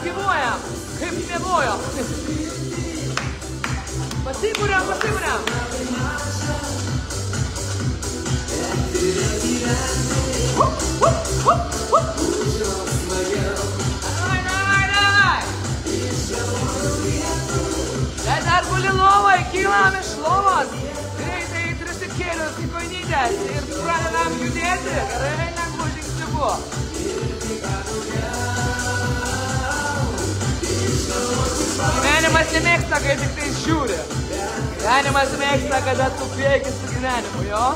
gyvuojam, kaip miegojom. Pasiguriam. Davai. Dar guli lovai, kylam iš lovos. Greitai trisikėlius į koinytės ir pradedam judėti. Gerai, lengvų žingsniukų. Gyvenimas nemėgsta, kai tik tai žiūri. Gyvenimas mėgsta, kada tu bėgi su gyvenimu, jo?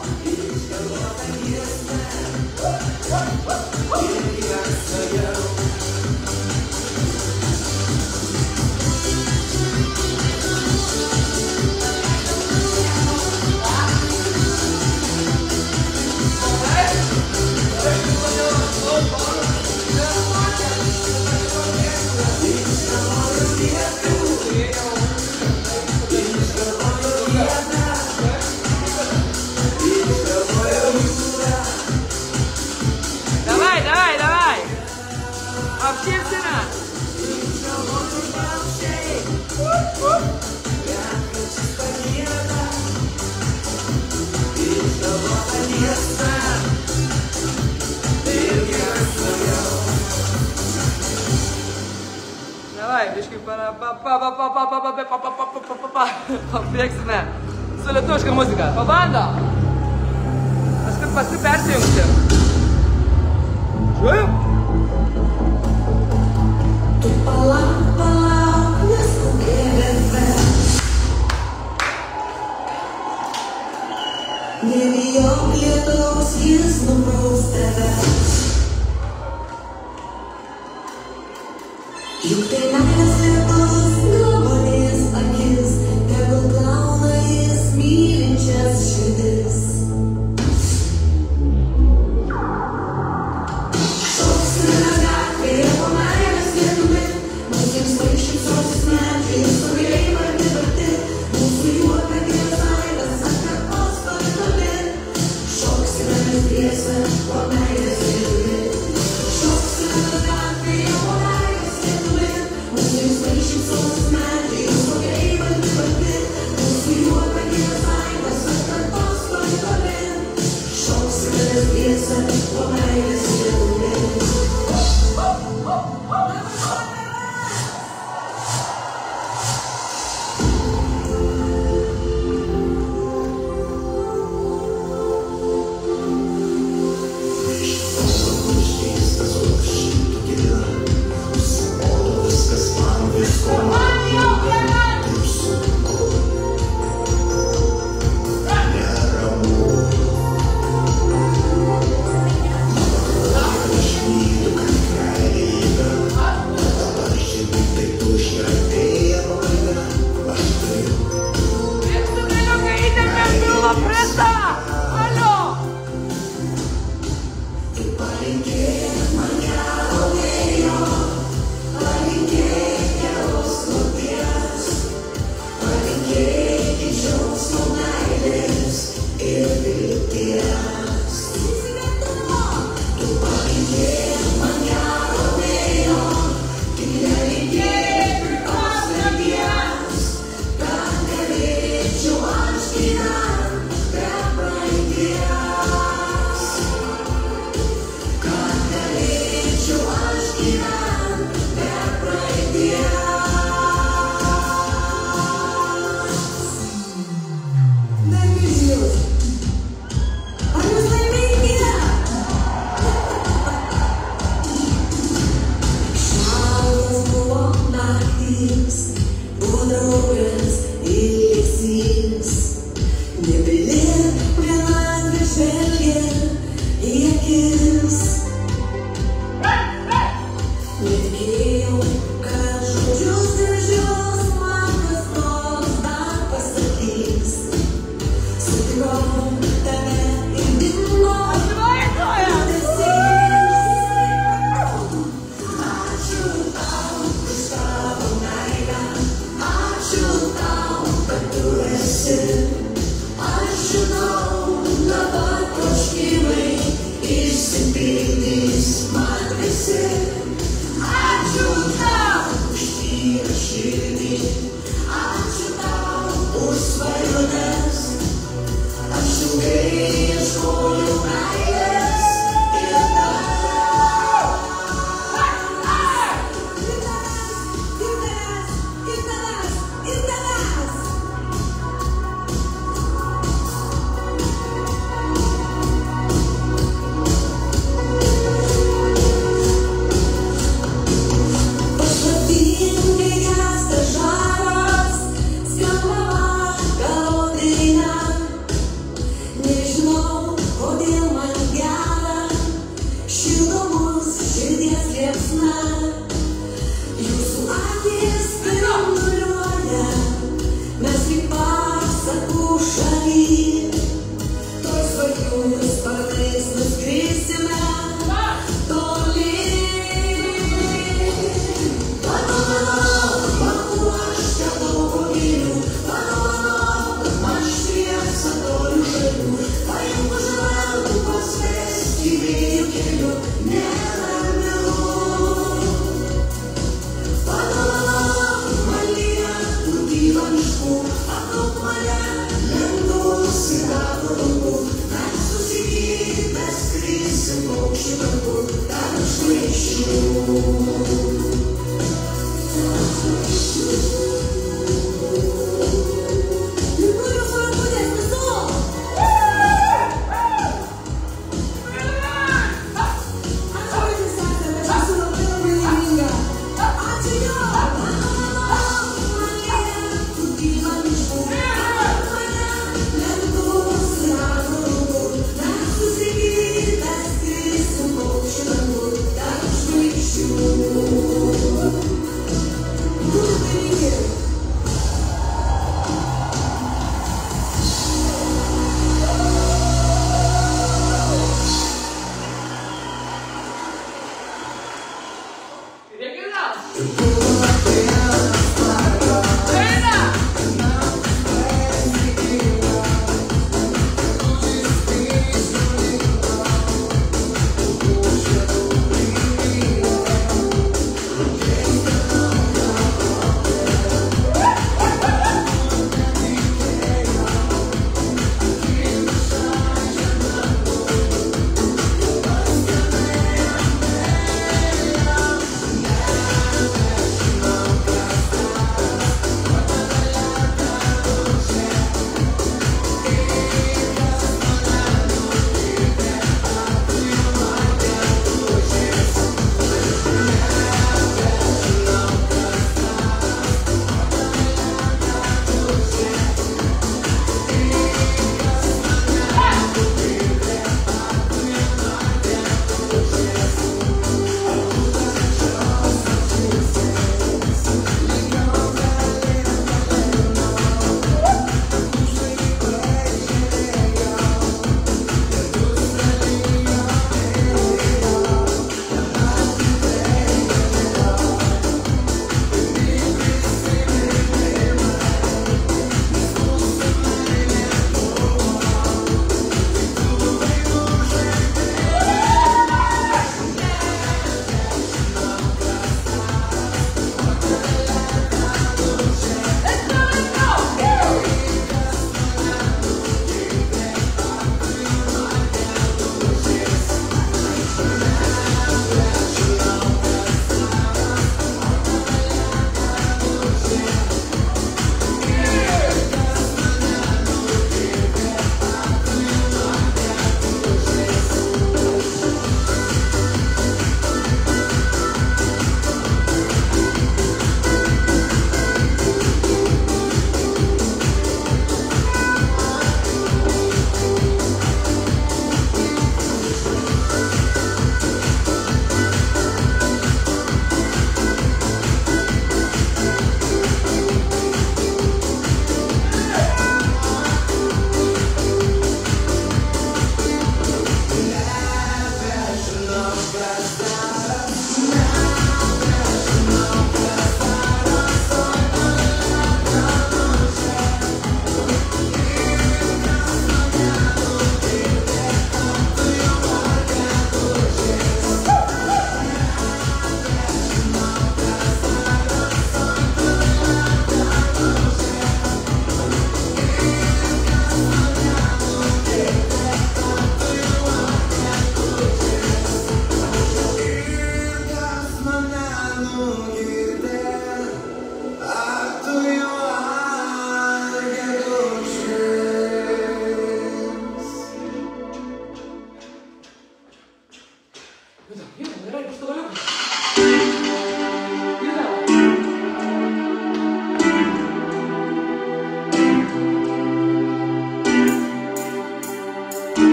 Давай. Общественно. Давай, biškai pabėgsime su lietuviška muzika. Pabando. Paskui persijungti. Žiūrėjau? Tu palauk, neskubėdami. Nebijok lietaus, jis nubraus tave. Juk tai meilės lietus, glamonės akis, tegul plauna jis mylinčias širdis. We'll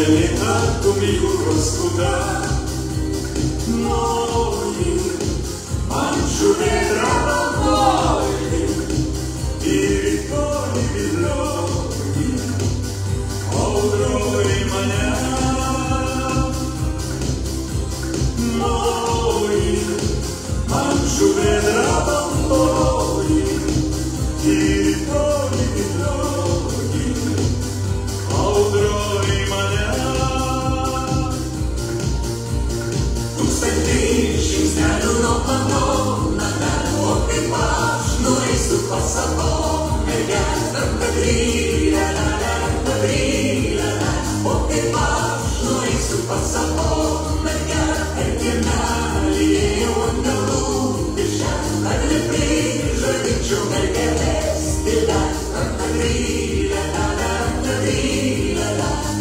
švelnina jūros kūda. Moji, man žuvėdra baltoji, ir į tolį vilioji, audroji mane. Moji, man žuvėdra baltoji, ir į tolį vilioji, audroji mane. Tūkstantį žingsnelių nuo mano namelių, o kaip aš nueisiu pas savo mergelę, kadrylę, o kaip aš nueisiu pas savo mergelę, per kiemelį ėjau angelų viršelį, kad neprižadinčiau mergelės tyla, kadrylę,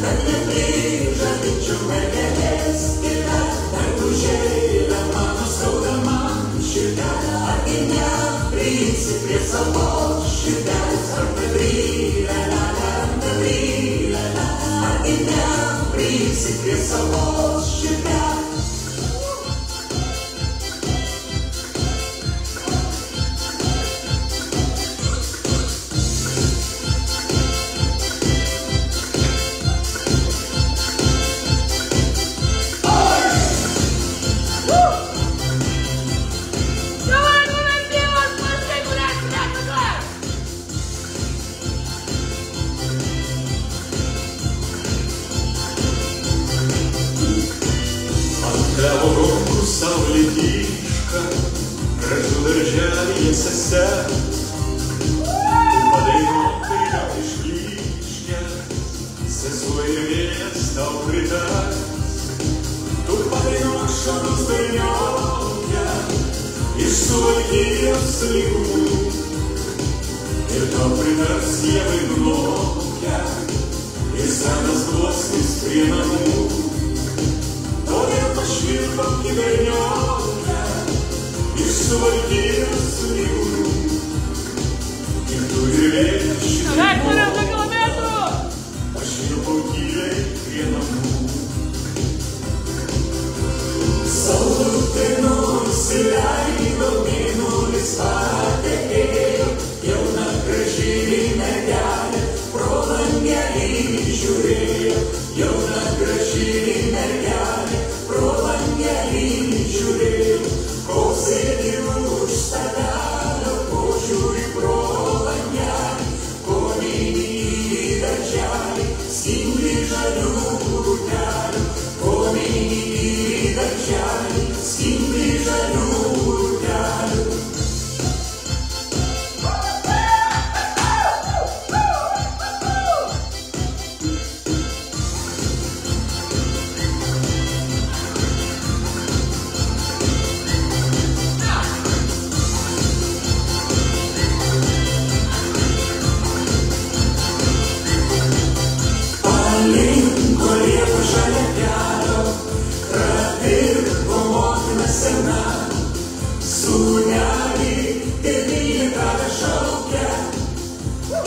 kad neprižadinčiau mergelės tyla. Užėlė mano skauda man širdelę, argi nepriimsi prie savo širdelės, ar kadrylę, argi nepriimsi prie savo širdelės. Tavo rankų saulė tyška, gražu darželyje sesers. Tu padainuok, kai tau išklyškia, sesuo ir vėjas tau pritars. Tu padainuok šarus dainiokę iš Suvalkijos lygumų, ir tau pritars dievai nulokę ir senas gluosnis prie namų. Švilpam kiberniokę iš Suvalkijos lygumų, ir tu ir vėjas švilpau, aš švilpau tyliai prie namų. Saulutė nusileido, mėnulis patekėjo, jauna graži mergelė pro langelį žiūrėjo, jauna graži mergelė pro langelį žiūrėjo, kol sėdi už stalelio, kol žiūri pro langelį, kol neini į darželį, stingri žalių grūdelių, kol neini į darželį, stingri žalių grūdelių. Sūnelį tėvynė tave šaukia,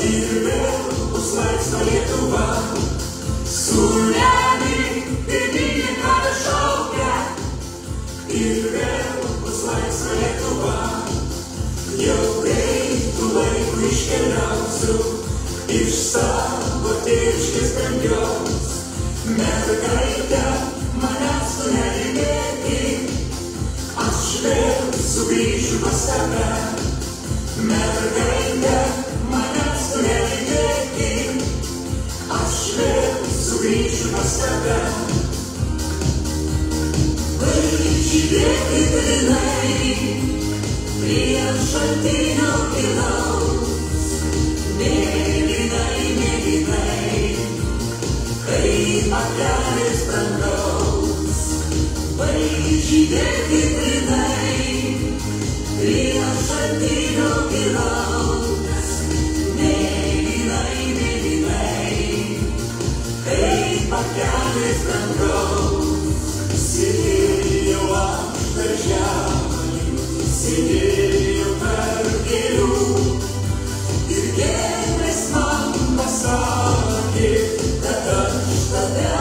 ir vėl bus laisva Lietuva. Sūnelį tėvynė tave šaukia, ir vėl bus laisva Lietuva. Jau greitu laiku iškeliausiu iš savo tėviškės brangios. Mergaite, manęs tu nelydėki, aš vėl sugrįšiu pas tave. Mergaite, manęs tu nelydėki, aš vėl sugrįšiu pas tave. Žydėki grynai prie šaltinio gilaus, mėlynai, kaip akmenės brangaus. Žydėki grynai prie šaltinio gilaus, mėlynai, kaip akmenės brangaus. Sėdėjau aš darželį, sėdėjau tarp gėlių, ir gėlės man pasakė, kad aš tave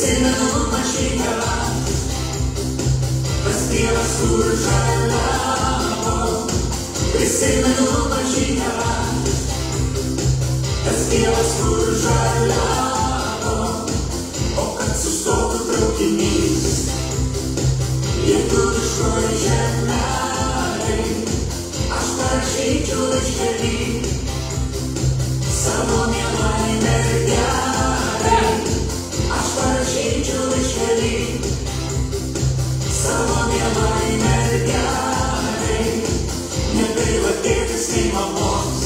prisimenu mažytę, tas pievas kur žaliavo. Prisimenu mažytę, tas pievas kur žaliavo. O kad sustotų traukinys lietuviškoj žemelėj, aš parašyčiau laiškelį savo mielai mergelei. Aš parašyčiau laiškelį savo mielai mergelei. Negaila tėtis nei mamos,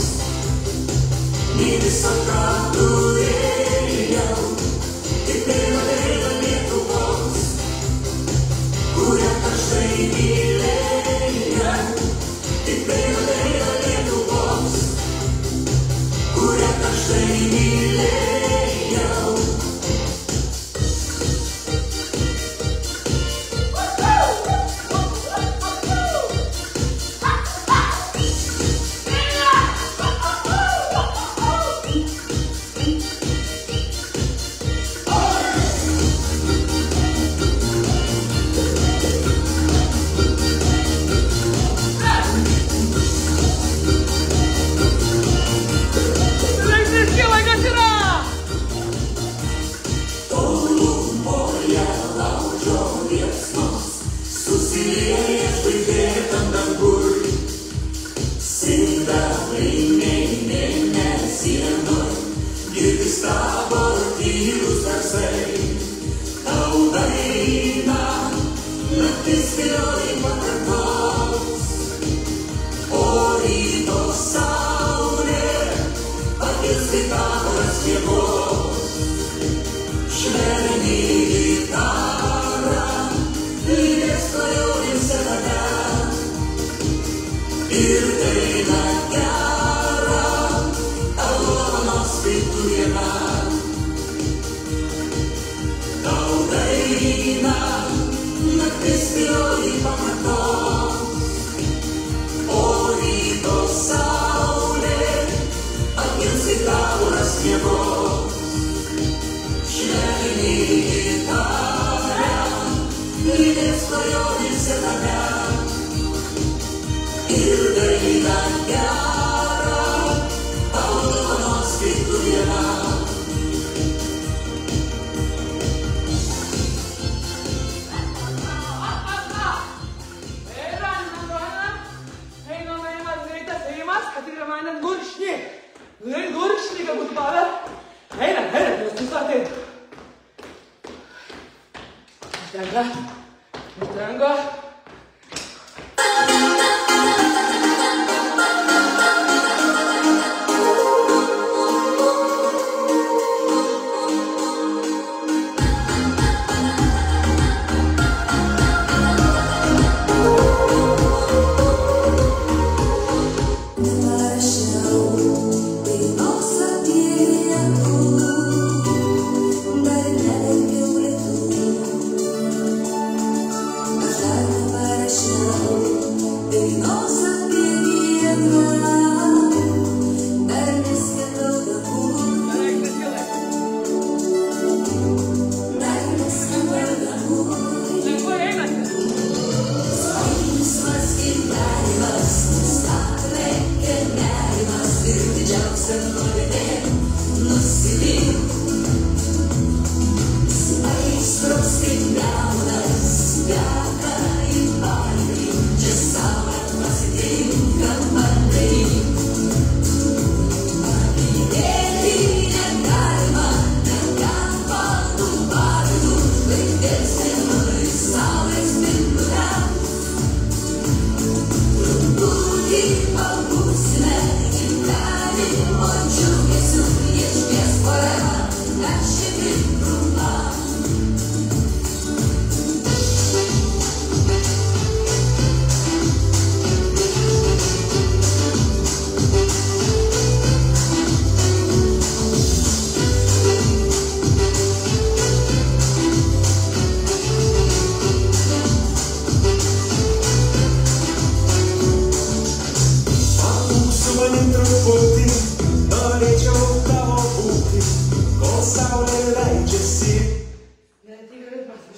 nei viso ką turėjau, tik gaila Lietuvos, kurią karštai mylėjau. Tik gaila Lietuvos, kurią karštai mylėjau. Dar neverkiau lietų, aš dar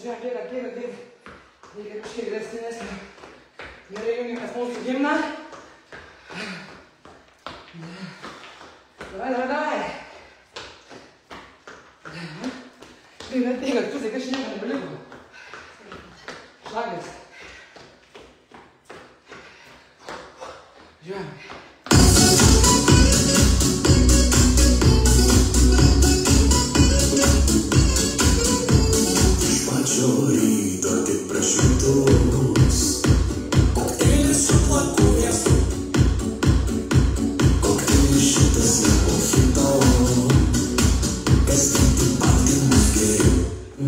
Žiūrėk, bėga kažkiek grėstinės. Gerai, jungiamės mūsų gimną. Davai. Bėga, tu tai kažkaip nebeliko. Šlagas. Žiūrėk. Ryto tik prašytus, kokteilis su plaku vėsu, kokteilis šitas nepofito, kas tik pat gimus geriau.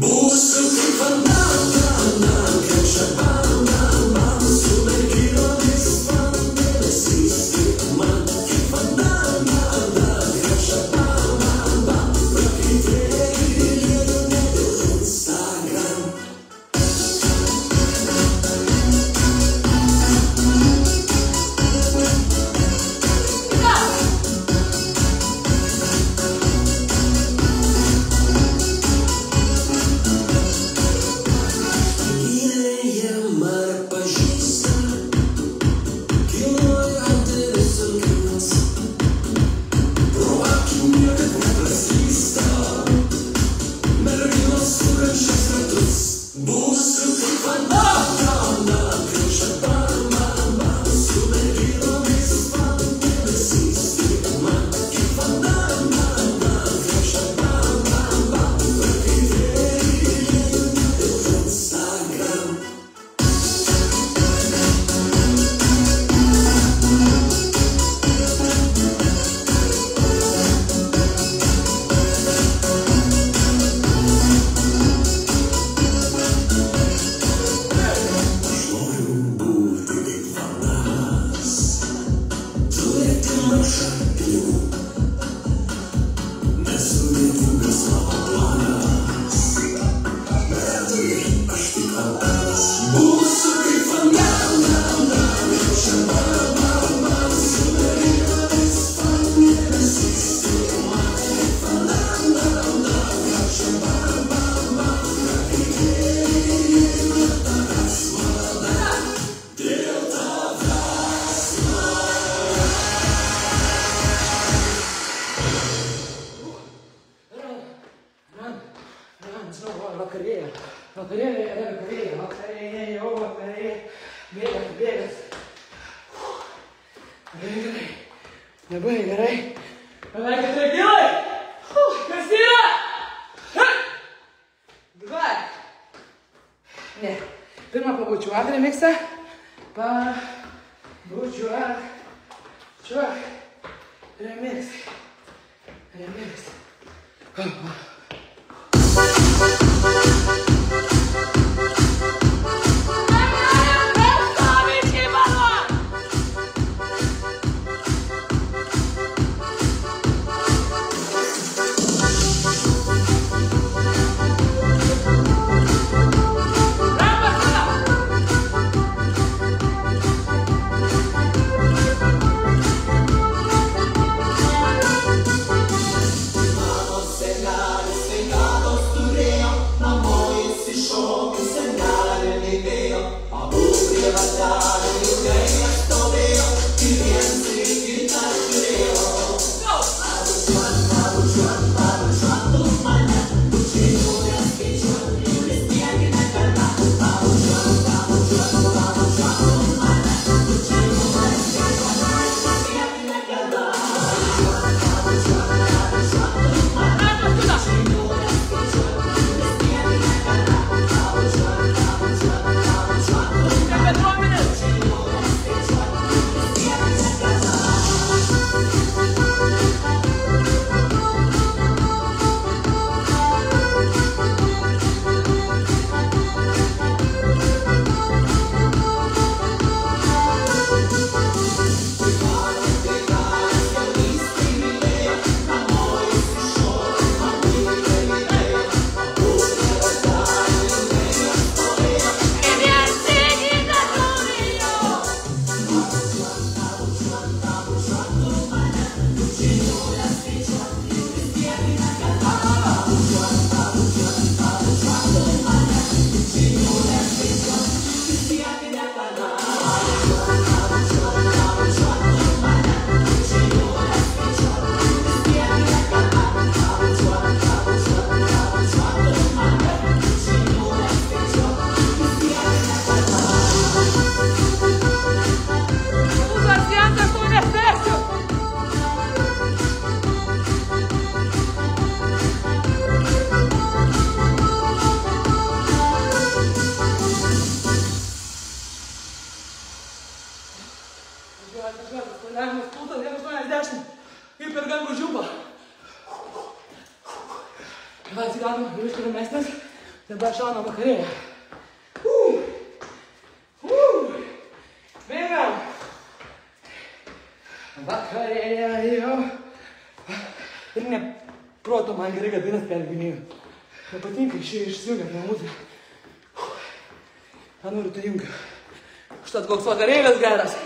Būsiu kaip vandana, kaip šabana, su merginomis man dėmesys tik man, kaip vandana, kaip šabana, prakaitėlį liedu nedėl Instagram. Bėgas. Labai gerai. Beveik 4 kilai. Kas yra? Davai. Ne. Pirmą pabučiuok remixą. Pabučiuok. Remix. Senale geresnis, dabar šaunam vakarėje. Bėgam. Vakarėje jau. Ir ne proto man gerai, kad dainas perginėjau. Nepatinka išsijungiant nuo muzikos. Ką noriu, tai jungiu. Užtat koks vakarėlis geras.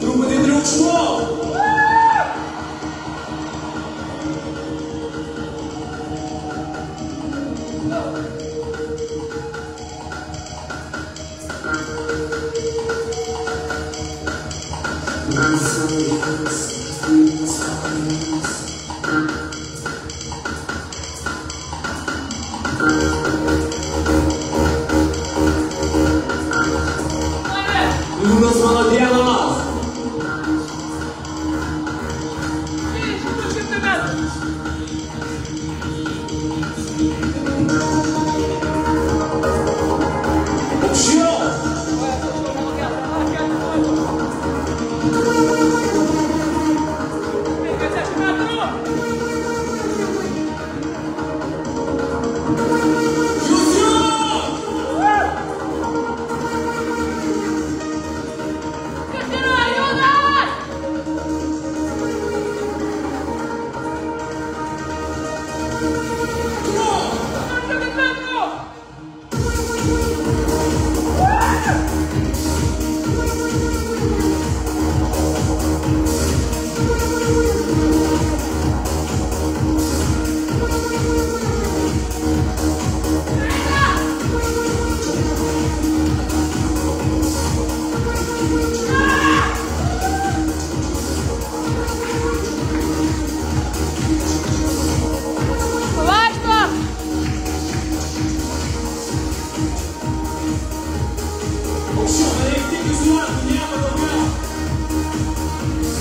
Truputį triukšmo. Liūdnas mano dienos. Aukščiau.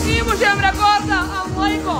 Įmušėm rekordą ant laiko.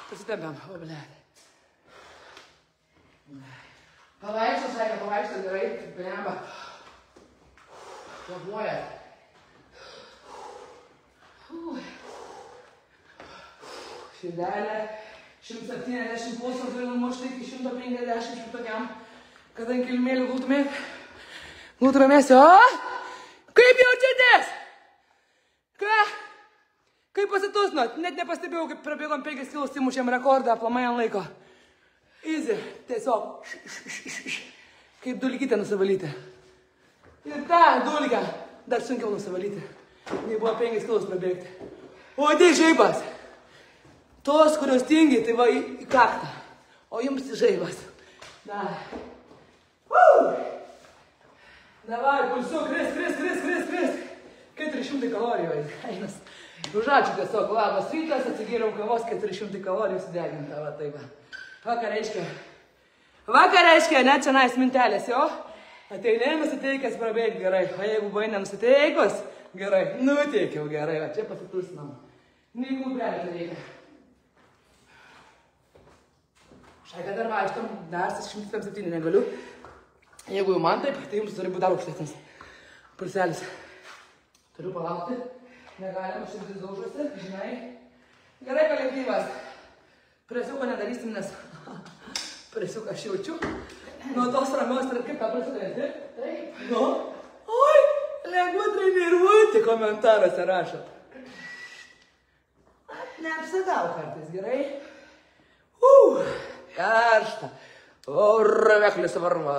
Pasitempiam, o blėt. Pavaikščiau, sakė, pavaikščiau gerai, blemba. Plavuoja. Širdelė, 170 pulsų turi numušti iki 150 šitokiam, kad ant kilimėlių gultumės. O? Kaip jaučiatės? Ką? Kaip pasitusnot? Net nepastebėjau, kaip prabėgom 5 kilus, įmušėm rekordą aplamai ant laiko. Easy, tiesiog. Kaip dulkytę nusivalyti. Ir tą dulkę dar sunkiau nusivalyti. Nei buvo 5 kilus prabėgti. O tai žaibas. Tos, kurios tingi, tai va į kaktą. O jums žaibas. Davai. Davai, pulsiu, kris. 400 kalorijų einas. Užačiū tiesiog, labas rytas, atsigėriau kavos, 400 kalorijų sudeginta, va tai va. Vakar reiškia, ne čia nais mintelės, jo? Ateini nusiteikęs prabėgti gerai, o jeigu buvai nenusiteikus, gerai, nuteikiau gerai, o čia pasitusinam. Nei klubelį reikia. Šaika dar vaikštam, dar 107 negaliu. Jeigu jau man taip, tai jums turi būti dar aukštesnis pulselis. Turiu palaukti, negalima širdis daužuosi, žinai. Gerai, kolektyvas. Presiuko nedarysim, nes presiuką aš jaučiu. Nuo tos ramios, kaip tą presiuką esi? Taip. Nu? Oi, lengva treniruoti komentaruose rašo. Neapsidau kartais, gerai? Karšta. Urveklis varva.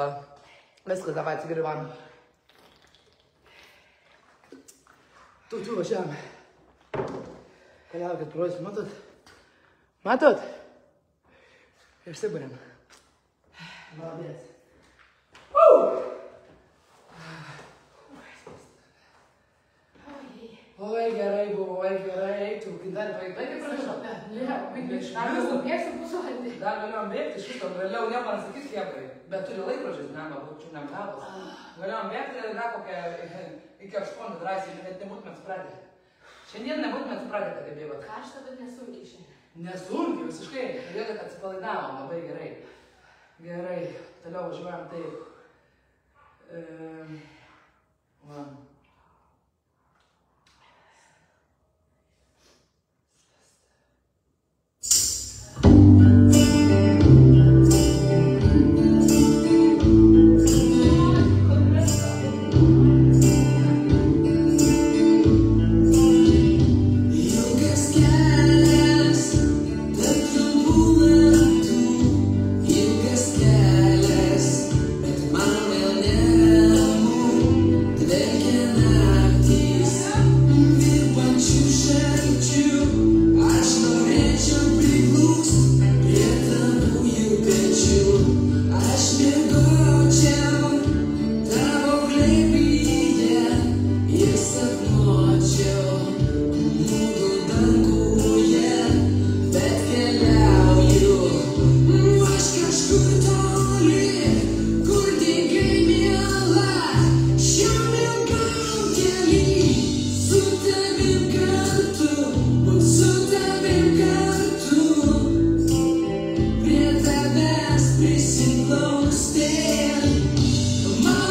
Viskas, davai atsigeri vanną. Tu važiavame. Keliaukit prosis, matot? Matot? Išsibūrėm. Malabės. Oi, gerai buvo, oi, gerai. Tu dar baigtai prašau? Ne, baigtai. Dar bėgsim pusvalandį. Dar galėjom bėgti šito, vėliau nieko nesakys kiekrai. Bet turi laikrodžius, būčiau nemgavus. Galėjom bėgti dar kokią iki 8 drąsiai, net nebūtume supratę. Šiandien nebūtume supratę, kad tai bėgot. Karšta, bet nesunkiai šiandien. Nesunkiai, visiškai. Todėl, kad atsipalaidavom labai gerai. Gerai, toliau važiuojam taip. Man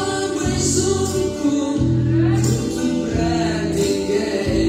labai sunku, kur tu pradingai.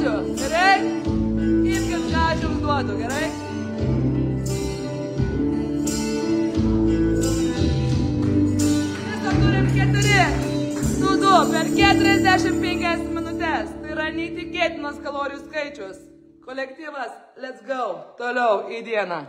minučių, gerai? Imkit, ką aš jums duodu, gerai? Viso turim 4, nu 2, per 45 minutės. Tai yra neįtikėtinas kalorijų skaičius. Kolektyvas, let's go. Toliau į dieną.